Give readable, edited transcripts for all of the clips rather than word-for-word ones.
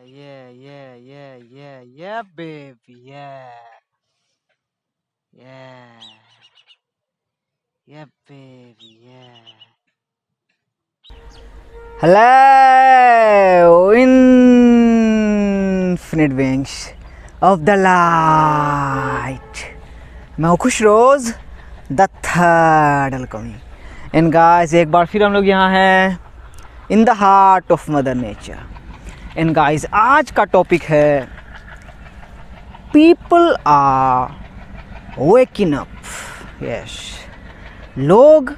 Yeah, baby, yeah, baby, yeah. Hello, infinite beings of the light. मैं हूँ खुश रोज the third alchemy and guys एक बार फिर हम लोग यहाँ हैं in the heart of mother nature and guys आज का टॉपिक है people are waking up. Yes, लोग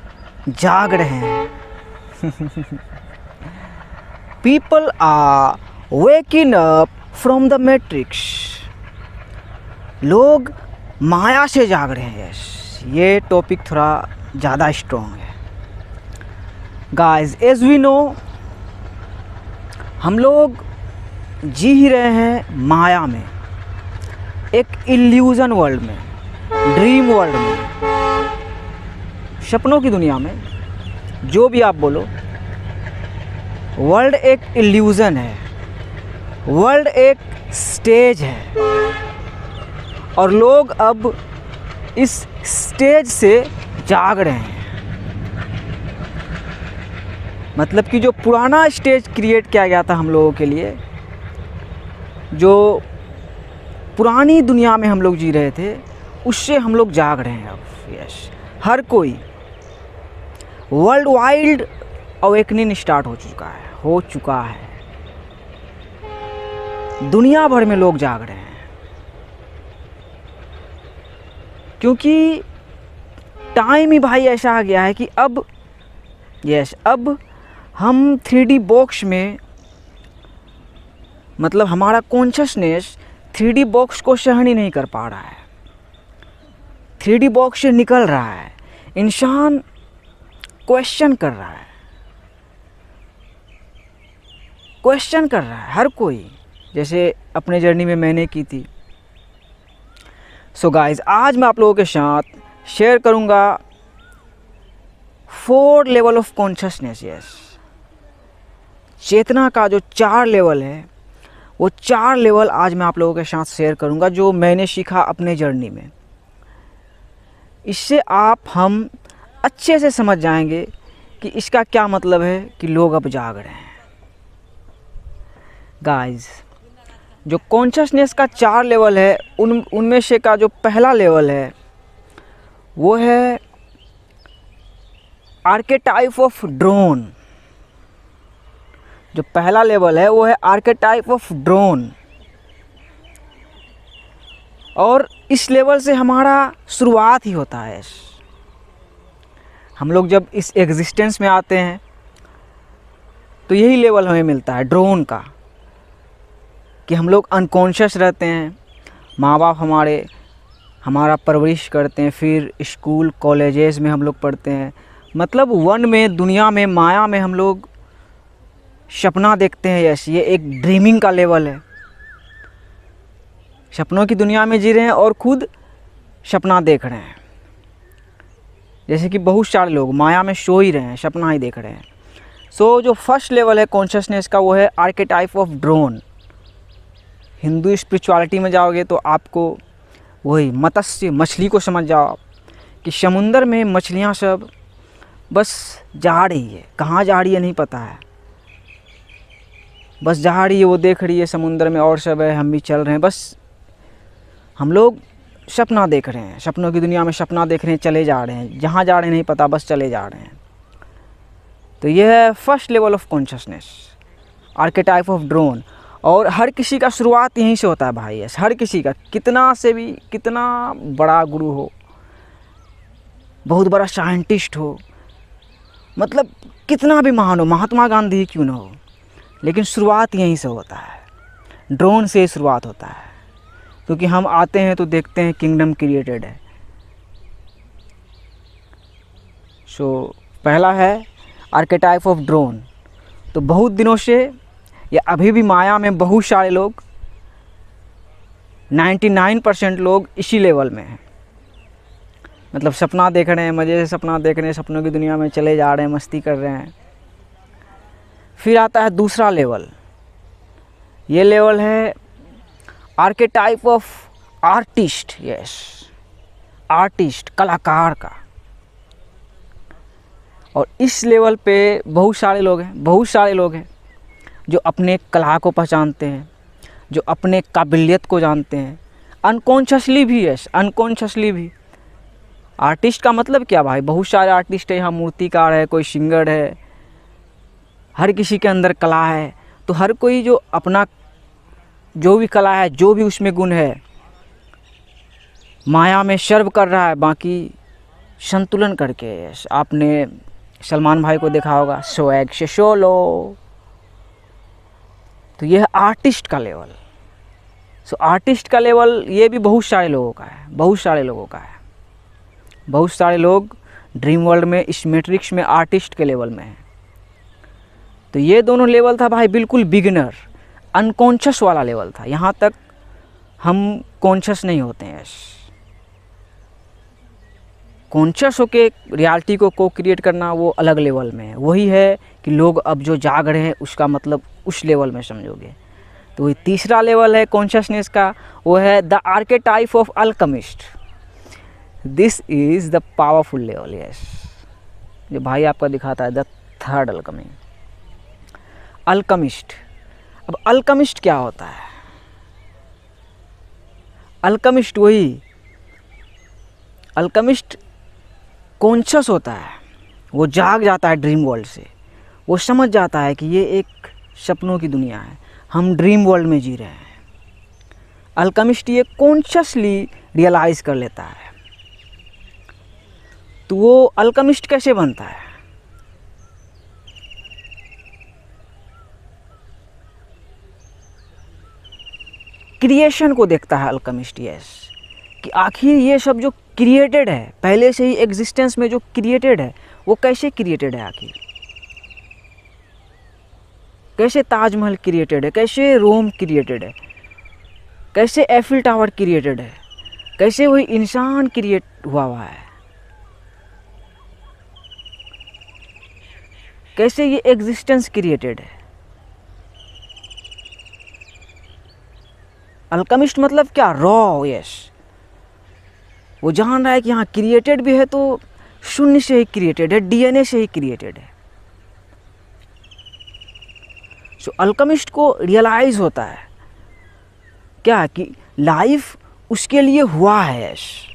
जाग रहे हैं। People are waking up from the matrix. लोग माया से जाग रहे हैं। यस, ये टॉपिक थोड़ा ज़्यादा स्ट्रॉन्ग है। गाइस एज वी नो, हम लोग जी ही रहे हैं माया में, एक इल्यूज़न वर्ल्ड में, ड्रीम वर्ल्ड में, सपनों की दुनिया में, जो भी आप बोलो। वर्ल्ड एक इल्यूज़न है, वर्ल्ड एक स्टेज है और लोग अब इस स्टेज से जाग रहे हैं। मतलब कि जो पुराना स्टेज क्रिएट किया गया था हम लोगों के लिए, जो पुरानी दुनिया में हम लोग जी रहे थे, उससे हम लोग जाग रहे हैं अब। यस, हर कोई वर्ल्ड वाइड अवेकनिंग स्टार्ट हो चुका है। दुनिया भर में लोग जाग रहे हैं क्योंकि टाइम ही भाई ऐसा आ गया है कि अब हम 3D बॉक्स में, मतलब हमारा कॉन्शियसनेस 3D बॉक्स को सहन ही नहीं कर पा रहा है। 3D बॉक्स से निकल रहा है। इंसान क्वेश्चन कर रहा है, हर कोई, जैसे अपने जर्नी में मैंने की थी। सो गाइस, आज मैं आप लोगों के साथ शेयर करूंगा 4 लेवल ऑफ कॉन्शियसनेस। यस, चेतना का जो 4 लेवल है, वो 4 लेवल आज मैं आप लोगों के साथ शेयर करूंगा, जो मैंने सीखा अपने जर्नी में। इससे हम अच्छे से समझ जाएंगे कि इसका क्या मतलब है कि लोग अब जाग रहे हैं। गाइस, जो कॉन्शियसनेस का 4 लेवल है, उनमें से का जो पहला लेवल है वो है आर्केटाइप ऑफ ड्रोन। जो पहला लेवल है वो है आर्केटाइप ऑफ ड्रोन। और इस लेवल से हमारा शुरुआत ही होता है। हम लोग जब इस एग्जिस्टेंस में आते हैं तो यही लेवल हमें मिलता है ड्रोन का, कि हम लोग अनकॉन्शियस रहते हैं। माँ बाप हमारा परवरिश करते हैं, फिर स्कूल कॉलेजेस में हम लोग पढ़ते हैं। मतलब वन में, दुनिया में, माया में हम लोग सपना देखते हैं। यस, ये एक ड्रीमिंग का लेवल है। सपनों की दुनिया में जी रहे हैं और खुद सपना देख रहे हैं। जैसे कि बहुत सारे लोग माया में सो ही रहे हैं, सपना ही देख रहे हैं। सो जो फर्स्ट लेवल है कॉन्शियसनेस का, वो है archetype of drone. Hindu spirituality में जाओगे तो आपको वही मत्स्य, मछली को समझ जाओ कि समुंदर में मछलियाँ सब बस जा रही है। कहाँ जा रही है नहीं पता है, बस जा रही है, वो देख रही है समुंदर में और सब है, हम भी चल रहे हैं। बस हम लोग सपना देख रहे हैं, सपनों की दुनिया में सपना देख रहे हैं, चले जा रहे हैं, जहाँ जा रहे हैं नहीं पता, बस चले जा रहे हैं। तो ये है first level of consciousness, archetype of drone. और हर किसी का शुरुआत यहीं से होता है भाई। हर किसी का, कितना बड़ा गुरु हो, बहुत बड़ा साइंटिस्ट हो, मतलब कितना भी महान हो, महात्मा गांधी क्यों ना हो, लेकिन शुरुआत यहीं से होता है, ड्रोन से शुरुआत होता है। क्योंकि हम आते हैं तो देखते हैं किंगडम क्रिएटेड है। सो पहला है आर्केटाइप ऑफ ड्रोन। तो बहुत दिनों से, या अभी भी माया में बहुत सारे लोग, 99% लोग इसी लेवल में हैं। मतलब सपना देख रहे हैं, मज़े से सपना देख रहे हैं, सपनों की दुनिया में चले जा रहे हैं, मस्ती कर रहे हैं। फिर आता है दूसरा लेवल, ये लेवल है archetype of artist, yes, artist, कलाकार का। और इस लेवल पे बहुत सारे लोग हैं जो अपने कला को पहचानते हैं, जो अपने काबिलियत को जानते हैं, अनकॉन्शियसली भी, यस, अनकॉन्शियसली भी। आर्टिस्ट का मतलब क्या भाई, बहुत सारे आर्टिस्ट है यहाँ, मूर्तिकार है, कोई सिंगर है, हर किसी के अंदर कला है। तो हर कोई जो अपना जो भी कला है, जो भी उसमें गुण है, माया में सर्व कर रहा है, बाकी संतुलन करके। यस, आपने सलमान भाई को देखा होगा, स्वैग से शो लो। तो यह है आर्टिस्ट का लेवल। सो आर्टिस्ट का लेवल ये भी बहुत सारे लोगों का है, बहुत सारे लोग ड्रीम वर्ल्ड में, इस मैट्रिक्स में आर्टिस्ट के लेवल में हैं। तो ये दोनों लेवल था भाई बिल्कुल बिगिनर, अनकॉन्शियस वाला लेवल था। यहाँ तक हम कॉन्शियस नहीं होते हैं। कॉन्शियस होके रियलिटी को क्रिएट करना वो अलग लेवल में है। वही है कि लोग अब जो जाग रहे हैं उसका मतलब उस लेवल में समझोगे। तो वही तीसरा लेवल है कॉन्शियसनेस का, वो है the archetype of alchemist. This is the powerful level, yes, जो भाई आपका दिखाता है, द थर्ड अल्केमी, अल्केमिस्ट। अब अल्केमिस्ट क्या होता है? अल्केमिस्ट कॉन्शियस होता है, वो जाग जाता है ड्रीम वर्ल्ड से, वो समझ जाता है कि ये एक सपनों की दुनिया है, हम ड्रीम वर्ल्ड में जी रहे हैं। अल्केमिस्ट ये कॉन्शियसली रियलाइज़ कर लेता है। तो वो अल्केमिस्ट कैसे बनता है? क्रिएशन को देखता है अल्केमिस्ट, यस, कि आखिर ये सब जो क्रिएटेड है, पहले से ही एग्जिस्टेंस में जो क्रिएटेड है, वो कैसे क्रिएटेड है? आखिर कैसे ताजमहल क्रिएटेड है, कैसे रोम क्रिएटेड है, कैसे एफिल टावर क्रिएटेड है, कैसे वही इंसान क्रिएट हुआ है, कैसे ये एग्जिस्टेंस क्रिएटेड है। अल्केमिस्ट मतलब क्या? रॉ, यस, वो जान रहा है कि हाँ क्रिएटेड भी है तो शून्य से ही क्रिएटेड है, डीएनए से ही क्रिएटेड है। सो अल्केमिस्ट को रियलाइज होता है क्या कि लाइफ उसके लिए हुआ है। यस,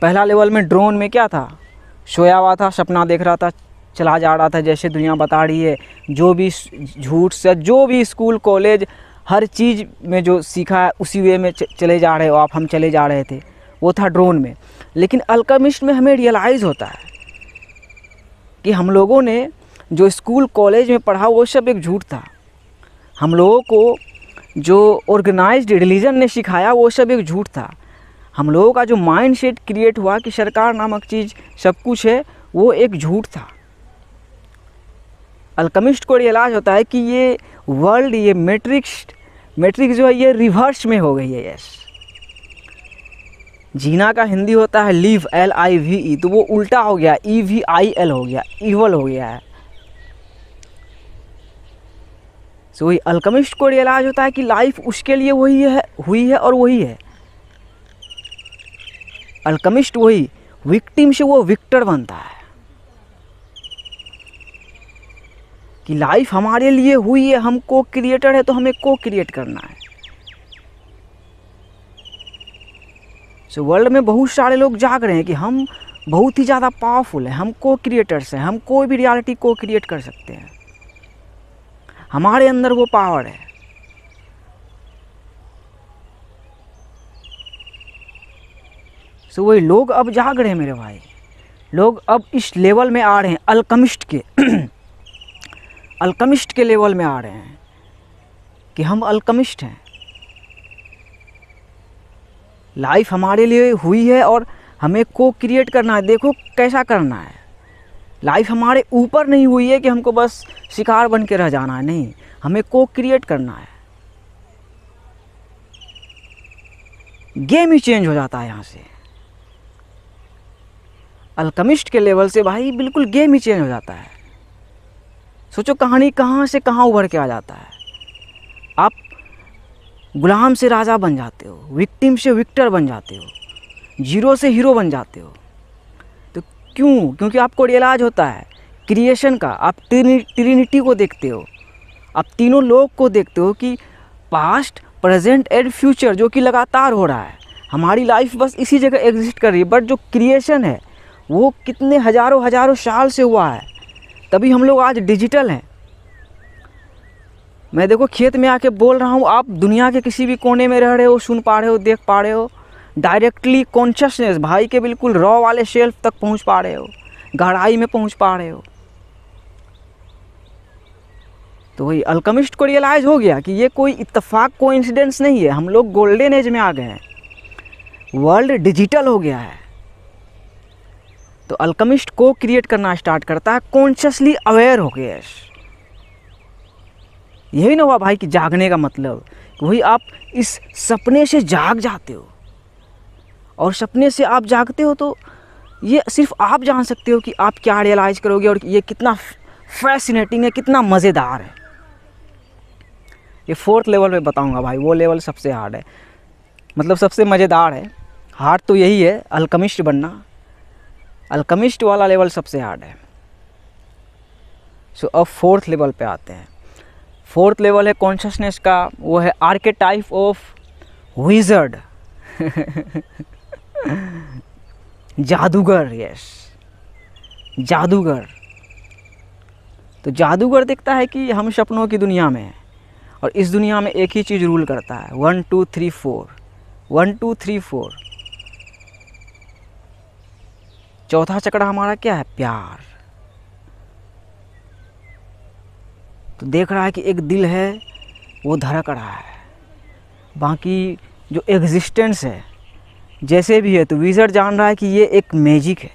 पहला लेवल में ड्रोन में क्या था? सोया हुआ था, सपना देख रहा था, चला जा रहा था, जैसे दुनिया बता रही है, जो भी झूठ से, जो भी स्कूल कॉलेज हर चीज़ में जो सीखा है उसी वे में चले जा रहे हो आप, हम चले जा रहे थे, वो था ड्रोन में। लेकिन अल्केमिस्ट में हमें रियलाइज़ होता है कि हम लोगों ने जो स्कूल कॉलेज में पढ़ा वो सब एक झूठ था। हम लोगों को जो ऑर्गेनाइज्ड रिलीजन ने सिखाया वो सब एक झूठ था। हम लोगों का जो माइंड सेट क्रिएट हुआ कि सरकार नामक चीज़ सब कुछ है, वो एक झूठ था। अल्केमिस्ट को रियलाइज होता है कि ये वर्ल्ड, ये मैट्रिक्स जो है ये रिवर्स में हो गई है। यस, जीना का हिंदी होता है लिव, LIVE, तो वो उल्टा हो गया, EVIL हो गया, इवल हो गया है। सो वही अल्केमिस्ट को रियलाइज होता है कि लाइफ उसके लिए वही है, हुई है और वही है। अल्केमिस्ट वही विक्टिम से वो विक्टर बनता है कि लाइफ हमारे लिए हुई है, हम को क्रिएटर है तो हमें को क्रिएट करना है। सो वर्ल्ड में बहुत सारे लोग जाग रहे हैं कि हम बहुत ही ज़्यादा पावरफुल हैं, हम को क्रिएटर्स हैं, हम कोई भी रियलिटी को क्रिएट कर सकते हैं, हमारे अंदर वो पावर है। सो वही लोग अब जाग रहे हैं मेरे भाई, लोग अब इस लेवल में आ रहे हैं, अल्केमिस्ट के अल्केमिस्ट के लेवल में आ रहे हैं कि हम अल्केमिस्ट हैं, लाइफ हमारे लिए हुई है और हमें को क्रिएट करना है। देखो कैसा करना है, लाइफ हमारे ऊपर नहीं हुई है कि हमको बस शिकार बन के रह जाना है, नहीं, हमें को क्रिएट करना है। गेम ही चेंज हो जाता है यहाँ से, अल्केमिस्ट के लेवल से भाई बिल्कुल गेम ही चेंज हो जाता है। सोचो कहानी कहाँ से कहाँ उभर के आ जाता है। आप गुलाम से राजा बन जाते हो, विक्टिम से विक्टर बन जाते हो, जीरो से हीरो बन जाते हो। तो क्यों? क्योंकि आपको रियलाइज होता है क्रिएशन का। आप ट्रिनिटी को देखते हो, आप तीनों लोग को देखते हो कि पास्ट, प्रेजेंट एंड फ्यूचर जो कि लगातार हो रहा है। हमारी लाइफ बस इसी जगह एग्जिस्ट कर रही है, बट जो क्रिएशन है वो कितने हज़ारों हज़ारों साल से हुआ है, तभी हम लोग आज डिजिटल हैं। मैं देखो खेत में आके बोल रहा हूँ, आप दुनिया के किसी भी कोने में रह रहे हो, सुन पा रहे हो, देख पा रहे हो, डायरेक्टली कॉन्शियसनेस भाई के बिल्कुल रॉ वाले शेल्फ तक पहुँच पा रहे हो, गहराई में पहुँच पा रहे हो। तो वही अल्केमिस्ट को रियलाइज़ हो गया कि ये कोई इत्तेफाक कोइंसिडेंस नहीं है, हम लोग गोल्डन एज में आ गए हैं, वर्ल्ड डिजिटल हो गया है। तो अल्केमिस्ट को क्रिएट करना स्टार्ट करता है कॉन्शियसली अवेयर हो गया। यही ना हुआ भाई कि जागने का मतलब, वही आप इस सपने से जाग जाते हो, और सपने से आप जागते हो तो ये सिर्फ आप जान सकते हो कि आप क्या रियलाइज़ करोगे, और ये कितना फैसिनेटिंग है, कितना मज़ेदार है। ये 4th लेवल पे बताऊंगा भाई, वो लेवल सबसे हार्ड है, मतलब सबसे मज़ेदार है। हार्ड तो यही है अल्केमिस्ट बनना, अल्केमिस्ट वाला लेवल सबसे हार्ड है। सो अब 4th लेवल पे आते हैं। 4th लेवल है कॉन्शियसनेस का, वो है आर्केटाइप ऑफ विज़र्ड जादूगर। यस, जादूगर। तो जादूगर देखता है कि हम सपनों की दुनिया में हैं, और इस दुनिया में एक ही चीज़ रूल करता है, 1 2 3 4, 1 2 3 4। चौथा चक्रा हमारा क्या है? प्यार। तो देख रहा है कि एक दिल है वो धड़क रहा है, बाकी जो एग्जिस्टेंस है जैसे भी है, तो विज़र्ड जान रहा है कि ये एक मैजिक है,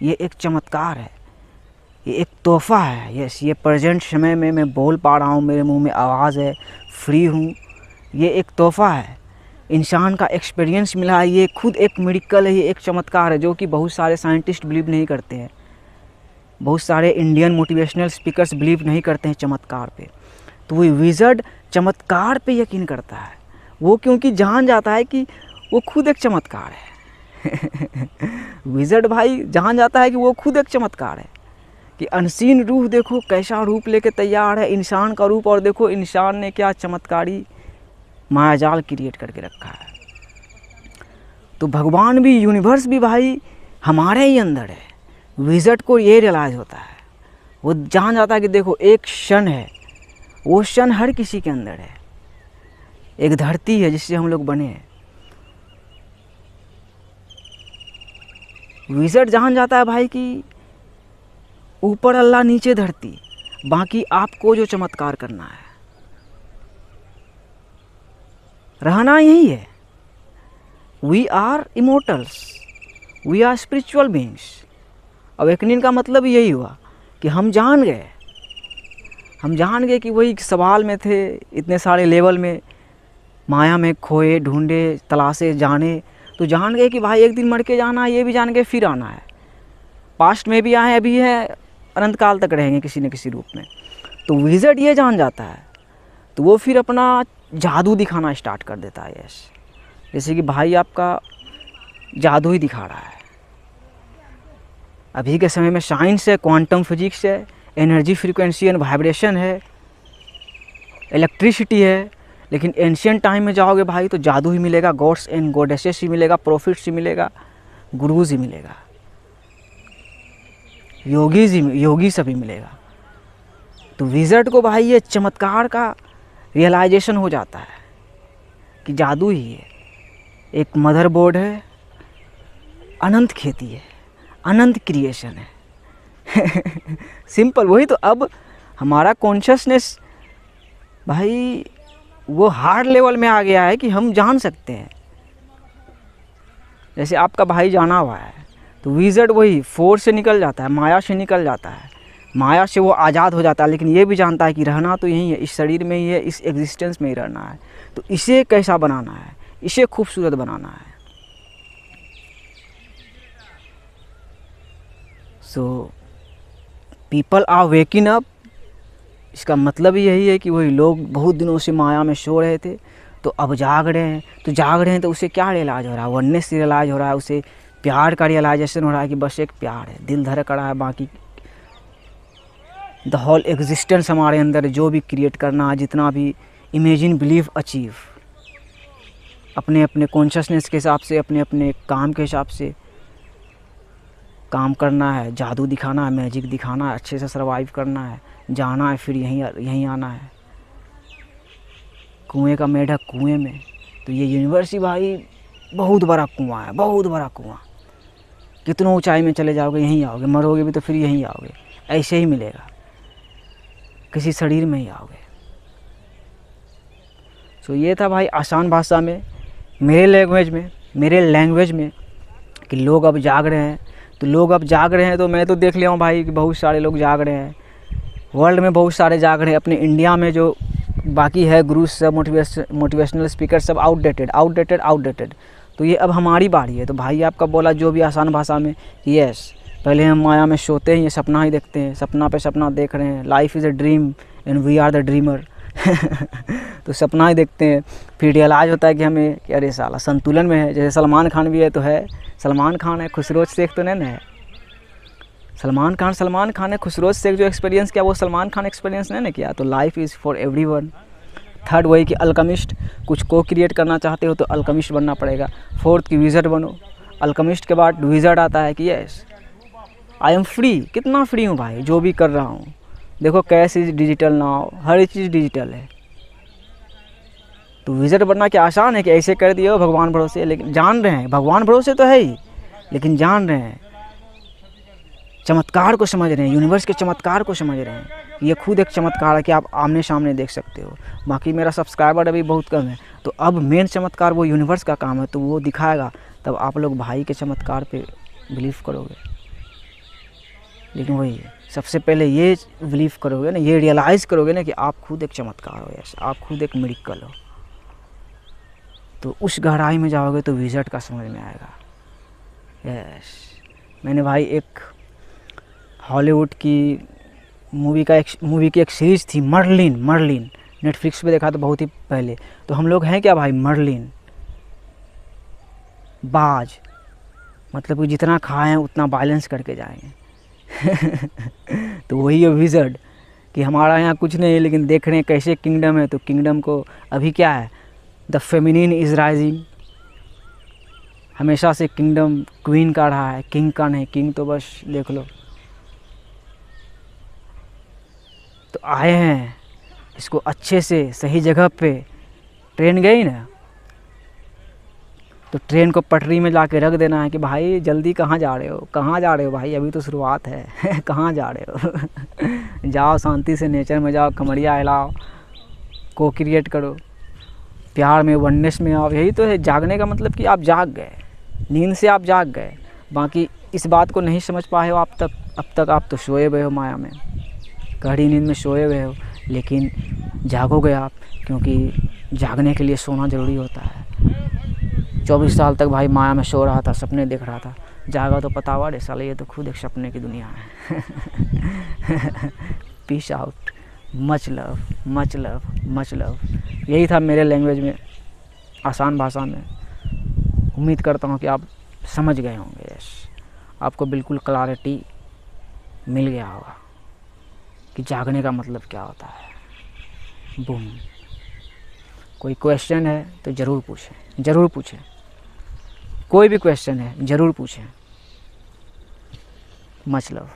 ये एक चमत्कार है, ये एक तोहफ़ा है। यस, ये प्रेजेंट समय में मैं बोल पा रहा हूँ, मेरे मुंह में आवाज़ है, फ्री हूँ, ये एक तोहफ़ा है, इंसान का एक्सपीरियंस मिला है, ये खुद एक मिरेकल है, ये एक चमत्कार है, जो कि बहुत सारे साइंटिस्ट बिलीव नहीं करते हैं, बहुत सारे इंडियन मोटिवेशनल स्पीकर्स बिलीव नहीं करते हैं चमत्कार पे। तो वो विज़र्ड चमत्कार पे यकीन करता है, वो क्योंकि जान जाता है कि वो खुद एक चमत्कार है विज़र्ड भाई जान जाता है कि वो खुद एक चमत्कार है, कि अनसीन रूह देखो कैसा रूप लेके तैयार है, इंसान का रूप, और देखो इंसान ने क्या चमत्कारी मायाजाल क्रिएट करके रखा है। तो भगवान भी, यूनिवर्स भी भाई हमारे ही अंदर है। विज़र्ड को ये रियलाइज़ होता है, वो जान जाता है कि देखो एक क्षण है, वो क्षण हर किसी के अंदर है, एक धरती है जिससे हम लोग बने हैं। विज़र्ड जान जाता है भाई कि ऊपर अल्लाह नीचे धरती, बाकी आपको जो चमत्कार करना है, रहना यही है। We are immortals, we are spiritual beings. Awakening का मतलब यही हुआ कि हम जान गए कि वही सवाल में थे, इतने सारे लेवल में माया में खोए, ढूंढे, तलाशे, जाने, तो जान गए कि भाई एक दिन मर के जाना है, ये भी जान गए, फिर आना है। पास्ट में भी आए, अभी है, अनंत काल तक रहेंगे किसी न किसी रूप में। तो विज़र्ड ये जान जाता है, तो वो फिर अपना जादू दिखाना स्टार्ट कर देता है। यस, जैसे कि भाई आपका जादू ही दिखा रहा है। अभी के समय में साइंस है, क्वांटम फिजिक्स है, एनर्जी फ्रीक्वेंसी एंड वाइब्रेशन है, इलेक्ट्रिसिटी है, लेकिन एंशिएंट टाइम में जाओगे भाई तो जादू ही मिलेगा, गॉड्स एंड गॉडेसेस ही मिलेगा, प्रॉफिट्स ही मिलेगा, गुरुज ही मिलेगा, योगी सभी मिलेगा। तो विज़र्ड को भाई ये चमत्कार का रियलाइजेशन हो जाता है कि जादू ही है, एक मदरबोर्ड है, अनंत खेती है, अनंत क्रिएशन है सिंपल। वही तो अब हमारा कॉन्शियसनेस भाई वो हार्ड लेवल में आ गया है कि हम जान सकते हैं। जैसे आपका भाई जाना हुआ है, तो विज़र्ड वही फोर्स से निकल जाता है, माया से निकल जाता है, माया से वो आज़ाद हो जाता है, लेकिन ये भी जानता है कि रहना तो यही है, इस शरीर में ही है, इस एग्जिस्टेंस में ही रहना है। तो इसे कैसा बनाना है, इसे खूबसूरत बनाना है। So people are waking up इसका मतलब ही यही है कि वही लोग बहुत दिनों से माया में सो रहे थे, तो अब जाग रहे हैं। तो जाग रहे हैं तो उसे क्या रियलाइज़ हो रहा है? वननेस रियलाइज़ हो रहा है, उसे प्यार का रियलाइजेशन हो रहा है कि बस एक प्यार है, दिल धड़क रहा है। बाकी द होल एग्जिस्टेंस हमारे अंदर जो भी क्रिएट करना है, जितना भी इमेजिन, बिलीव, अचीव, अपने अपने कॉन्शियसनेस के हिसाब से, अपने अपने काम के हिसाब से काम करना है, जादू दिखाना है, मैजिक दिखाना है, अच्छे से सर्वाइव करना है, जाना है, फिर यहीं आना है। कुएं का मेढक कुएं में, तो ये यूनिवर्स ही भाई बहुत बड़ा कुआं है, बहुत बड़ा कुआं। कितनों ऊंचाई में चले जाओगे यहीं आओगे, मरोगे भी तो फिर यहीं आओगे, ऐसे ही मिलेगा, किसी शरीर में ही आओगे। सो ये था भाई आसान भाषा में, मेरे लैंग्वेज में कि लोग अब जाग रहे हैं। तो लोग अब जाग रहे हैं, तो मैं तो देख लिया हूँ भाई कि बहुत सारे लोग जाग रहे हैं, वर्ल्ड में बहुत सारे जाग रहे हैं। अपने इंडिया में जो बाकी है गुरु सब, मोटिवेशनल स्पीकर सब आउटडेटेड। तो ये अब हमारी बारी है। तो भाई आपका बोला जो भी आसान भाषा में, यस, पहले हम माया में सोते हैं, ये सपना ही देखते हैं, सपना पे सपना देख रहे हैं। Life is a dream and we are the dreamer. तो सपना ही देखते हैं, फिर रियलाइज होता है कि हमें कि अरे साला संतुलन में है। जैसे सलमान खान भी है तो है, सलमान खान है, खुसरोज शेख तो नहीं है। सलमान खान है, खुसरोज शेख जो एक्सपीरियंस किया वो सलमान खान एक्सपीरियंस नहीं ना किया। तो life is for everyone. Third वही कि अल्केमिस्ट, कुछ को क्रिएट करना चाहते हो तो अल्केमिस्ट बनना पड़ेगा। फोर्थ की विज़र्ड बनो। अल्केमिस्ट के बाद विज़र्ड आता है कि यस आई एम फ्री। कितना फ्री हूँ भाई, जो भी कर रहा हूँ। देखो cash is digital now, her cheese digital है। तो विज़र्ड बनना क्या आसान है कि ऐसे कर दिए हो भगवान भरोसे, लेकिन जान रहे हैं भगवान भरोसे तो है ही, लेकिन जान रहे हैं, चमत्कार को समझ रहे हैं, यूनिवर्स के चमत्कार को समझ रहे हैं। ये खुद एक चमत्कार है कि आप आमने सामने देख सकते हो। बाकी मेरा सब्सक्राइबर अभी बहुत कम है, तो अब मेन चमत्कार वो यूनिवर्स का काम है, तो वो दिखाएगा, तब आप लोग भाई के चमत्कार पे बिलीव करोगे। लेकिन वही सबसे पहले ये बिलीव करोगे ना, ये रियलाइज़ करोगे ना कि आप खुद एक चमत्कार हो, यस, आप खुद एक मिरेकल हो। तो उस गहराई में जाओगे तो विज़र्ड का समझ में आएगा। यस, मैंने भाई एक हॉलीवुड की मूवी की एक सीरीज़ थी मर्लिन, नेटफ्लिक्स पे देखा तो बहुत ही पहले। तो हम लोग हैं क्या भाई, मर्लिन, बाज, मतलब कि जितना खाएं उतना बैलेंस करके जाएंगे। तो वही है विज़र्ड कि हमारा यहाँ कुछ नहीं है, लेकिन देख रहे हैं कैसे किंगडम है। तो किंगडम को अभी क्या है, द फेमिनिन इज़ राइजिंग। हमेशा से किंगडम क्वीन का रहा है, किंग का नहीं। किंग तो बस देख लो। तो आए हैं, इसको अच्छे से सही जगह पे, ट्रेन गई ना तो ट्रेन को पटरी में ला के रख देना है कि भाई जल्दी कहाँ जा रहे हो भाई, अभी तो शुरुआत है। कहाँ जा रहे हो? जाओ शांति से नेचर में जाओ, कमरिया हिलाओ, को क्रिएट करो, प्यार में, वननेस में आओ। यही तो है जागने का मतलब कि आप जाग गए, नींद से आप जाग गए। बाकी इस बात को नहीं समझ पाए हो अब तक आप तो सोए हुए हो माया में, गहरी नींद में सोए हुए हो। लेकिन जागोगे आप, क्योंकि जागने के लिए सोना ज़रूरी होता है। 24 साल तक भाई माया में सो रहा था, सपने देख रहा था, जागा तो पता हुआ रे साले ये तो खुद एक सपने की दुनिया है। Peace out, much love. यही था मेरे लैंग्वेज में, आसान भाषा में। उम्मीद करता हूँ कि आप समझ गए होंगे। यस, आपको बिल्कुल क्लैरिटी मिल गया होगा कि जागने का मतलब क्या होता है। बूम। कोई क्वेश्चन है तो ज़रूर पूछें। कोई भी क्वेश्चन है ज़रूर पूछें। Much love.